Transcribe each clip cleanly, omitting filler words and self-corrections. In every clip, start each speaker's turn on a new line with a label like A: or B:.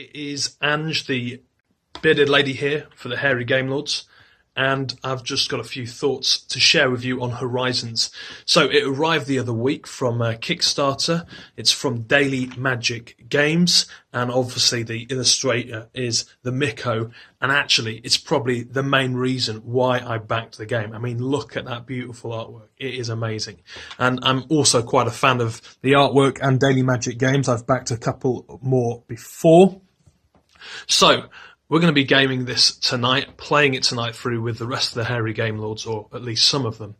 A: it is Ange, the bearded lady here for the Hairy Game Lords, and I've just got a few thoughts to share with you on Horizons. So it arrived the other week from Kickstarter. It's from Daily Magic Games, and obviously the illustrator is the Miko, and actually it's probably the main reason why I backed the game. I mean, look at that beautiful artwork. It is amazing. And I'm also quite a fan of the artwork and Daily Magic Games. I've backed a couple more before. So, we're going to be gaming this tonight, playing it tonight through with the rest of the Hairy Game Lords, or at least some of them.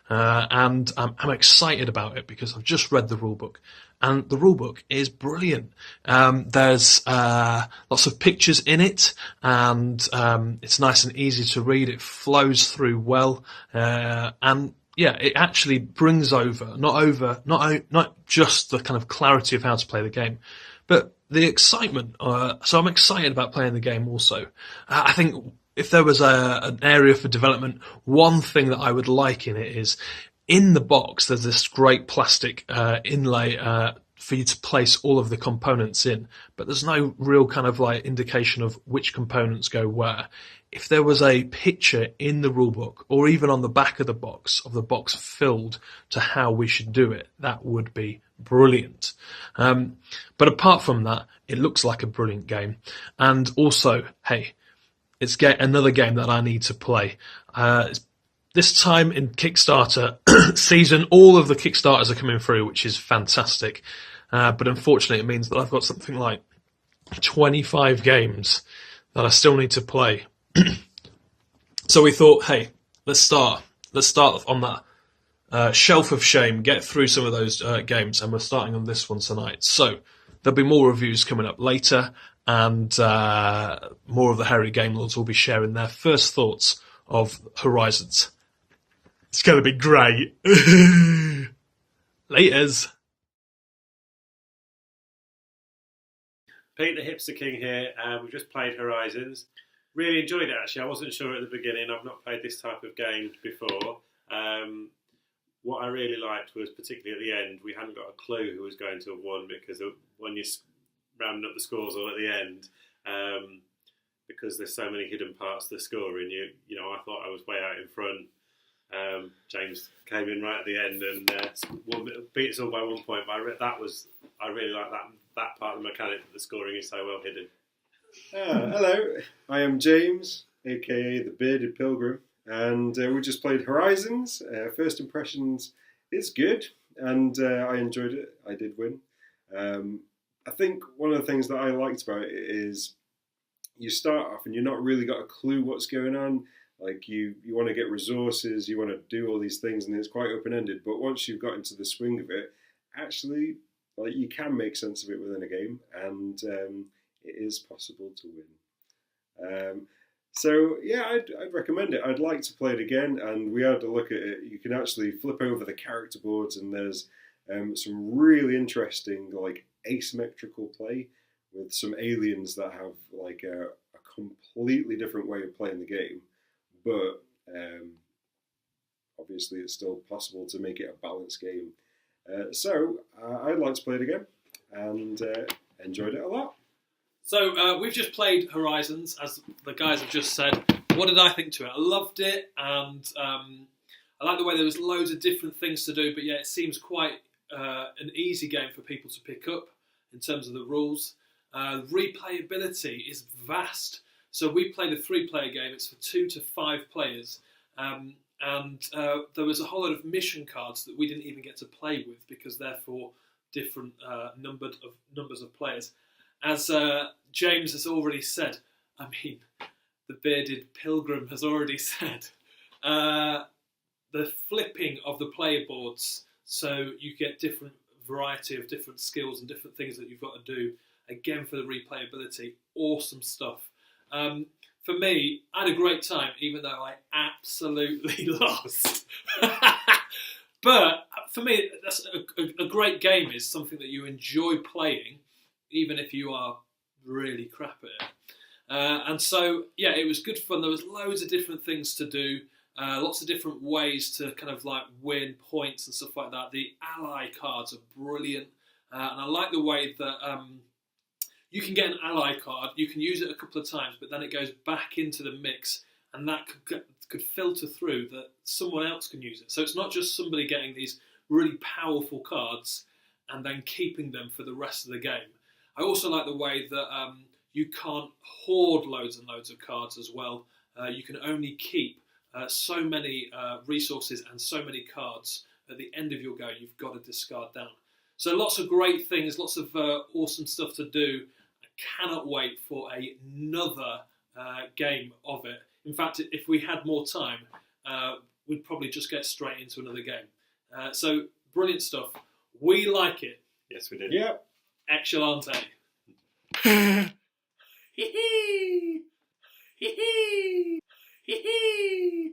A: And I'm excited about it because I've just read the rulebook, and the rulebook is brilliant. There's lots of pictures in it, and it's nice and easy to read. It flows through well, and yeah, it actually brings not just the kind of clarity of how to play the game, but the excitement. So I'm excited about playing the game also. I think if there was an area for development, one thing that I would like in it is, in the box, there's this great plastic inlay for you to place all of the components in, but there's no real kind of like indication of which components go where. If there was a picture in the rulebook, or even on the back of the box filled to how we should do it, that would be brilliant. But apart from that, it looks like a brilliant game. And also, hey, it's another game that I need to play. This time in Kickstarter season, all of the Kickstarters are coming through, which is fantastic. But unfortunately, it means that I've got something like 25 games that I still need to play. So we thought, hey, let's start on that shelf of shame, get through some of those games, and we're starting on this one tonight. So there'll be more reviews coming up later, and more of the Hairy Game Lords will be sharing their first thoughts of Horizons. It's going to be great. Laters.
B: Pete the Hipster King here, and we've just played Horizons. Really enjoyed it, actually. I wasn't sure at the beginning. I've not played this type of game before. What I really liked was, particularly at the end, we hadn't got a clue who was going to have won, because when you're rounding up the scores all at the end, because there's so many hidden parts to the scoring, you know, I thought I was way out in front. James came in right at the end and beat us all by 1 point. But I really like that part of the mechanic, that the scoring is so well hidden.
C: Hello, I am James, aka the Bearded Pilgrim, and we just played Horizons. First impressions, it's good, and I enjoyed it. I did win. I think one of the things that I liked about it is you start off and you're not really got a clue what's going on. Like you want to get resources, you want to do all these things, and it's quite open-ended. But once you've got into the swing of it, actually, like, you can make sense of it within a game, and it is possible to win. So yeah, I'd recommend it. I'd like to play it again, and we had a look at it. You can actually flip over the character boards, and there's some really interesting, like, asymmetrical play with some aliens that have like a completely different way of playing the game, but obviously it's still possible to make it a balanced game. So I'd like to play it again, and enjoyed it a lot.
A: So we've just played Horizons, as the guys have just said. What did I think to it? I loved it, and I like the way there was loads of different things to do, but yeah, it seems quite an easy game for people to pick up in terms of the rules. Replayability is vast. So we played a 3-player game. It's for 2 to 5 players. And there was a whole lot of mission cards that we didn't even get to play with, because they're for different numbers of players. As James has already said, I mean, the Bearded Pilgrim has already said, the flipping of the player boards, so you get different variety of different skills and different things that you've got to do, again for the replayability. Awesome stuff. For me, I had a great time, even though I absolutely lost. But for me, that's a great game is something that you enjoy playing, even if you are really crap at it. And so, yeah, it was good fun. There was loads of different things to do, lots of different ways to kind of like win points and stuff like that. The ally cards are brilliant, and I like the way that you can get an ally card, you can use it a couple of times, but then it goes back into the mix, and that could filter through that someone else can use it. So it's not just somebody getting these really powerful cards and then keeping them for the rest of the game. I also like the way that you can't hoard loads and loads of cards as well. You can only keep so many resources and so many cards at the end of your go. You've got to discard down. So lots of great things, lots of awesome stuff to do. I cannot wait for another game of it. In fact, if we had more time, we'd probably just get straight into another game. So brilliant stuff. We like it.
B: Yes, we did.
C: Yep.
A: Excellente. Hee hee. Hee hee. Hee hee.